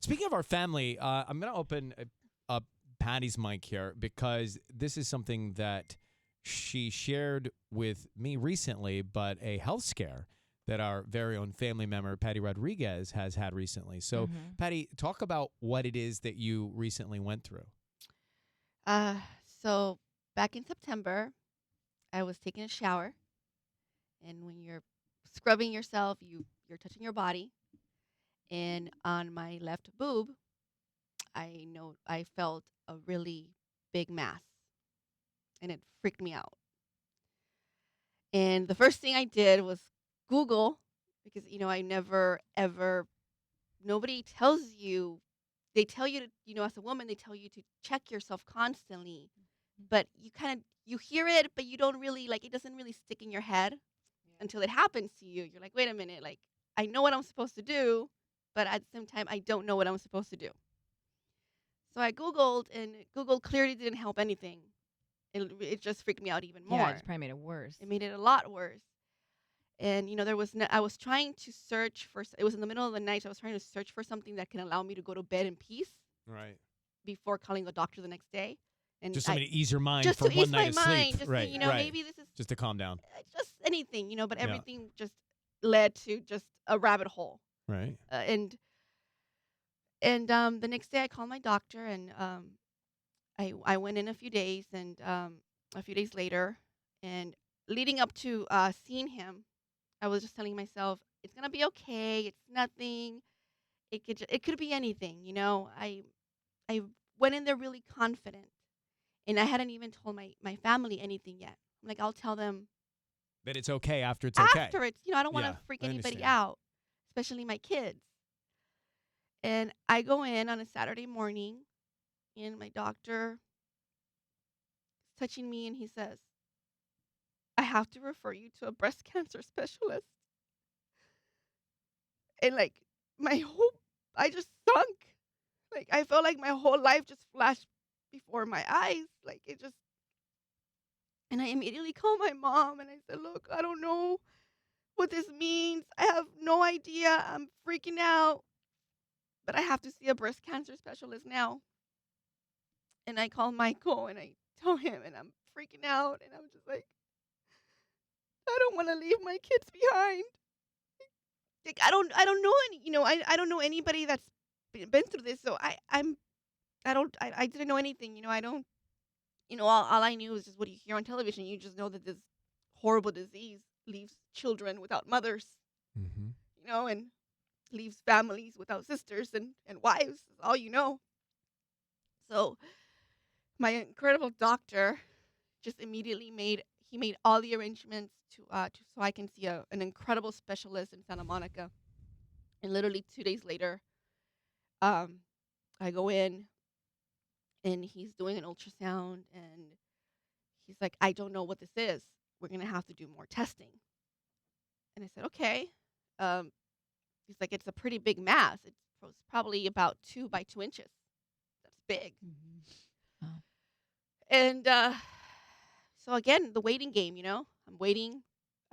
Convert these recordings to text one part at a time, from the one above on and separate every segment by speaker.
Speaker 1: Speaking of our family, I'm going to open up Patty's mic here because this is something that she shared with me recently, but a health scare that our very own family member, Patty Rodriguez, has had recently. So, Patty, talk about what it is that you recently went through.
Speaker 2: So back in September, I was taking a shower, and when you're scrubbing yourself, you're touching your body, and on my left boob, I felt a really big mass, and it freaked me out. And the first thing I did was Google, because I never ever, nobody tells you, they tell you to, as a woman, they tell you to check yourself constantly, but you hear it, but you don't really, like, it doesn't really stick in your head until it happens to you. You're like, wait a minute, like, I know what I'm supposed to do, but at the same time, I don't know what I'm supposed to do. So I Googled, and Google clearly didn't help anything. It just freaked me out even more.
Speaker 3: Yeah, it's probably made it worse.
Speaker 2: It made it a lot worse. And there was I was trying to search for. It was in the middle of the night. So I was trying to search for something that can allow me to go to bed in peace.
Speaker 1: Right.
Speaker 2: Before calling the doctor the next day. And
Speaker 1: just something to ease your mind
Speaker 2: just
Speaker 1: for
Speaker 2: to
Speaker 1: one
Speaker 2: ease
Speaker 1: night
Speaker 2: my
Speaker 1: of
Speaker 2: mind,
Speaker 1: sleep.
Speaker 2: just
Speaker 1: Right.
Speaker 2: to,
Speaker 1: right.
Speaker 2: maybe this is
Speaker 1: Just to calm down.
Speaker 2: just anything, but
Speaker 1: Yeah.
Speaker 2: everything just led to just a rabbit hole.
Speaker 1: Right.
Speaker 2: And the next day I called my doctor, and I went in a few days, and a few days later, and leading up to seeing him, I was just telling myself it's gonna be okay. It's nothing. It could be anything. I went in there really confident, and I hadn't even told my family anything yet. I'm like, I'll tell them
Speaker 1: That it's okay after it's okay.
Speaker 2: after it's. I don't want to
Speaker 1: Yeah,
Speaker 2: freak
Speaker 1: I
Speaker 2: anybody
Speaker 1: understand.
Speaker 2: out, especially my kids. And I go in on a Saturday morning, and my doctor is touching me, and he says, I have to refer you to a breast cancer specialist. And like I just sunk. Like I felt like my whole life just flashed before my eyes. Like it just, and I immediately called my mom, and I said, look, I don't know what this means. I have no idea. I'm freaking out, but I have to see a breast cancer specialist now. And I called Michael, and I tell him, and I'm freaking out, and I'm just like, I don't want to leave my kids behind. Like I don't know any, I don't know anybody that's been through this. So I didn't know anything. I don't, all I knew is just what you hear on television. You just know that this horrible disease leaves children without mothers,
Speaker 1: Mm-hmm.
Speaker 2: and leaves families without sisters and wives. That's all you know. So my incredible doctor just immediately made all the arrangements to so I can see an incredible specialist in Santa Monica. And literally 2 days later, um, I go in, and he's doing an ultrasound, and he's like, I don't know what this is. We're gonna have to do more testing. And I said, okay. Um, he's like, it's a pretty big mass. It's probably about 2 by 2 inches. That's big.
Speaker 3: Mm-hmm. Oh.
Speaker 2: And so again, the waiting game. I'm waiting.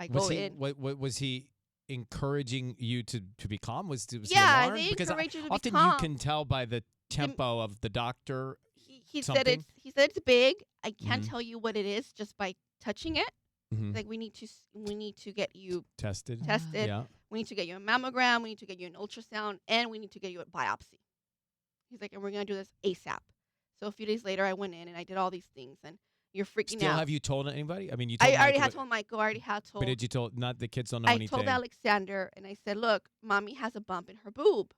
Speaker 2: I go in.
Speaker 1: What was he encouraging you to be calm? Was he
Speaker 2: Yeah,
Speaker 1: alarmed?
Speaker 2: they
Speaker 1: Because
Speaker 2: encourage you to be
Speaker 1: often
Speaker 2: calm.
Speaker 1: you can tell by the tempo of the doctor.
Speaker 2: He said
Speaker 1: something.
Speaker 2: he said it's big. I can't
Speaker 1: Mhm.
Speaker 2: tell you what it is just by touching it.
Speaker 1: Mhm.
Speaker 2: Like we need to get you
Speaker 1: Tested.
Speaker 2: tested.
Speaker 1: Yeah.
Speaker 2: We need to get you a mammogram. We need to get you an ultrasound, and we need to get you a biopsy. He's like, and we're gonna do this ASAP. So a few days later, I went in and I did all these things, and you're freaking
Speaker 1: Still,
Speaker 2: out.
Speaker 1: have you told anybody? I mean, you
Speaker 2: I
Speaker 1: told
Speaker 2: already
Speaker 1: Michael,
Speaker 2: had told Michael. I already had told.
Speaker 1: but did you told not the kids don't know
Speaker 2: I
Speaker 1: anything?
Speaker 2: told Alexander, and I said, look, mommy has a bump in her boob.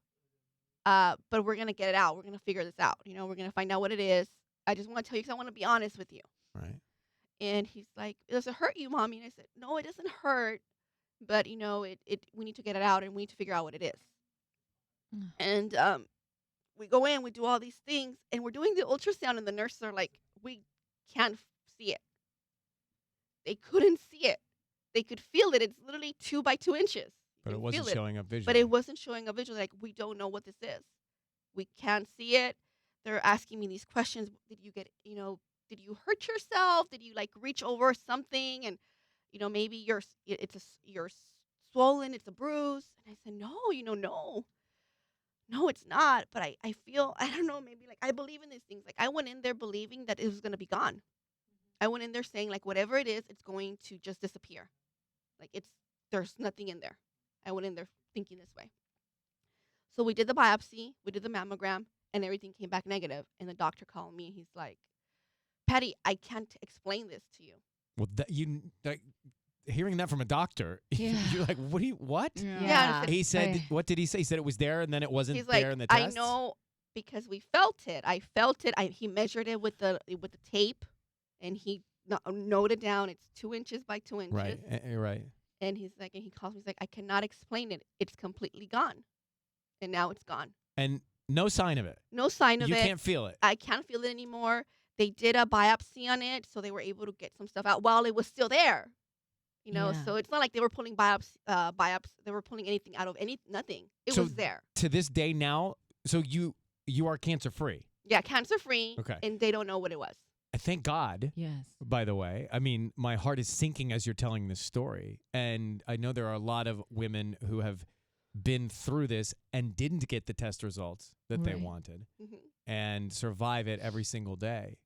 Speaker 2: But we're gonna get it out. We're gonna figure this out. We're gonna find out what it is. I just want to tell you because I want to be honest with you.
Speaker 1: Right.
Speaker 2: And he's like, does it hurt you, mommy? And I said, no, it doesn't hurt. But, we need to get it out, and we need to figure out what it is.
Speaker 3: Mm.
Speaker 2: And we go in, we do all these things, and we're doing the ultrasound, and the nurses are like, we can't see it. They couldn't see it. They could feel it. It's literally 2 by 2 inches. You
Speaker 1: But
Speaker 2: can
Speaker 1: it wasn't
Speaker 2: feel it.
Speaker 1: showing up visually.
Speaker 2: But it wasn't showing up visually. Like, we don't know what this is. We can't see it. They're asking me these questions. Did you get, did you hurt yourself? Did you like reach over something? And, maybe you're swollen. It's a bruise. And I said, no, no. no, it's not. But I feel, I don't know, maybe like I believe in these things. Like I went in there believing that it was going to be gone. I went in there saying like whatever it is, it's going to just disappear. Like there's nothing in there. I went in there thinking this way. So we did the biopsy, we did the mammogram, and everything came back negative. And the doctor called me. He's like, Patty, I can't explain this to you.
Speaker 1: Well, hearing that from a doctor,
Speaker 3: Yeah.
Speaker 1: you're like, what?
Speaker 2: Yeah.
Speaker 1: He said, what did he say? He said it was there and then it wasn't
Speaker 2: He's like,
Speaker 1: there in the
Speaker 2: I
Speaker 1: test?
Speaker 2: know because we felt it. I felt it. He measured it with the tape, and he noted down it's 2 inches by 2 inches.
Speaker 1: Right, right.
Speaker 2: And he's like, and he calls me. He's like, I cannot explain it. It's completely gone, and now it's gone.
Speaker 1: And no sign of it.
Speaker 2: No sign of
Speaker 1: You
Speaker 2: it.
Speaker 1: can't feel it.
Speaker 2: I can't feel it anymore. They did a biopsy on it, so they were able to get some stuff out while it was still there. You know,
Speaker 3: Yeah.
Speaker 2: so it's not like they were pulling they were pulling anything out of nothing. It
Speaker 1: So
Speaker 2: was there.
Speaker 1: To this day now, so you are cancer free.
Speaker 2: Yeah, cancer free.
Speaker 1: Okay.
Speaker 2: And they don't know what it was.
Speaker 1: Thank God.
Speaker 3: Yes.
Speaker 1: By the way, I mean, my heart is sinking as you're telling this story. And I know there are a lot of women who have been through this and didn't get the test results that they
Speaker 3: Right.
Speaker 1: wanted
Speaker 2: Hmm.
Speaker 1: and survive it every single day.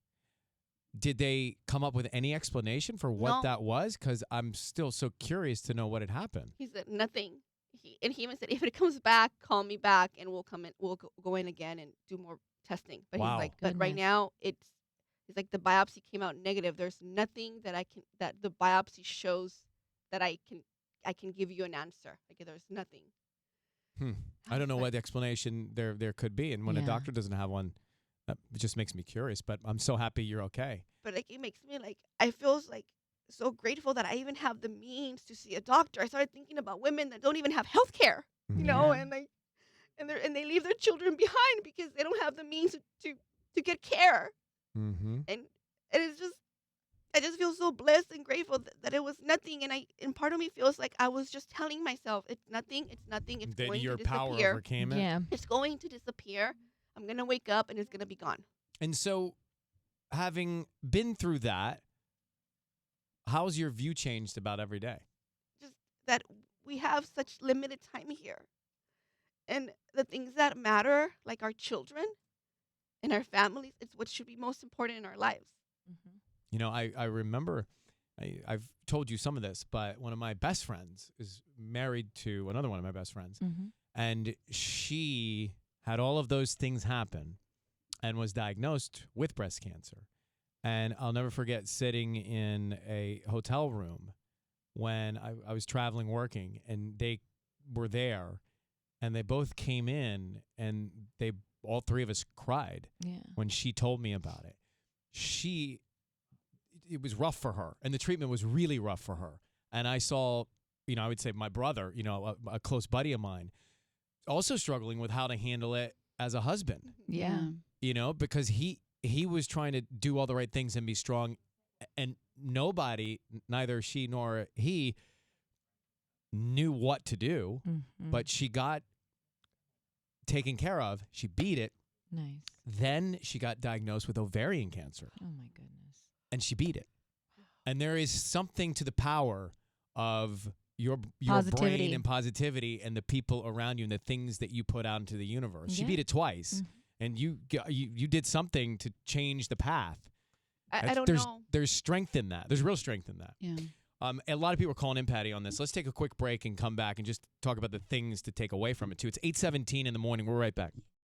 Speaker 1: Did they come up with any explanation for what
Speaker 2: No.
Speaker 1: that was? Because I'm still so curious to know what had happened.
Speaker 2: He said nothing. He even said, if it comes back, call me back, and we'll come in. We'll go in again and do more testing. But
Speaker 1: Wow.
Speaker 2: he's like, but right
Speaker 3: Goodness.
Speaker 2: now he's like the biopsy came out negative. There's nothing that the biopsy shows that I can give you an answer. Like there's nothing.
Speaker 1: I don't know
Speaker 2: was
Speaker 1: what
Speaker 2: like,
Speaker 1: the explanation there could be. And when a
Speaker 3: Yeah.
Speaker 1: doctor doesn't have one, that just makes me curious. But I'm so happy you're okay.
Speaker 2: But like it makes me like I feel like so grateful that I even have the means to see a doctor. I started thinking about women that don't even have health care, you know,
Speaker 3: Yeah.
Speaker 2: and they leave their children behind because they don't have the means to get care.
Speaker 1: Mm-hmm.
Speaker 2: And it's just I just feel so blessed and grateful that it was nothing. And part of me feels like I was just telling myself it's nothing, it's
Speaker 1: That
Speaker 2: going
Speaker 1: your
Speaker 2: to
Speaker 1: power
Speaker 2: disappear.
Speaker 1: overcame it.
Speaker 3: Yeah.
Speaker 2: It's going to disappear. I'm gonna wake up and it's gonna be gone.
Speaker 1: And so, having been through that, how's your view changed about every day?
Speaker 2: Just that we have such limited time here. And the things that matter, like our children and our families, it's what should be most important in our lives.
Speaker 3: Mm-hmm.
Speaker 1: You know, I remember, I've told you some of this, but one of my best friends is married to another one of my best friends.
Speaker 3: Mm-hmm.
Speaker 1: And she had all of those things happen and was diagnosed with breast cancer. And I'll never forget sitting in a hotel room when I was traveling working, and they were there, and they both came in, and all three of us cried
Speaker 3: Yeah.
Speaker 1: when she told me about it. It was rough for her, and the treatment was really rough for her. And I saw, I would say my brother, a close buddy of mine, also struggling with how to handle it as a husband,
Speaker 3: Yeah.
Speaker 1: because he was trying to do all the right things and be strong, and nobody, neither she nor he, knew what to do,
Speaker 3: Mm-hmm.
Speaker 1: but she got taken care of. She beat it.
Speaker 3: Nice.
Speaker 1: Then she got diagnosed with ovarian cancer,
Speaker 3: Oh my goodness.
Speaker 1: and she beat it. And there is something to the power of your
Speaker 3: Positivity.
Speaker 1: brain and positivity and the people around you and the things that you put out into the universe. She
Speaker 3: Yeah.
Speaker 1: beat it twice,
Speaker 3: Mhm.
Speaker 1: and you did something to change the path.
Speaker 2: I don't
Speaker 1: there's,
Speaker 2: know.
Speaker 1: There's strength in that. There's real strength in that.
Speaker 3: Yeah.
Speaker 1: A lot of people are calling in, Patty, on this. Let's take a quick break and come back and just talk about the things to take away from it, too. It's 8:17 in the morning. We're right back.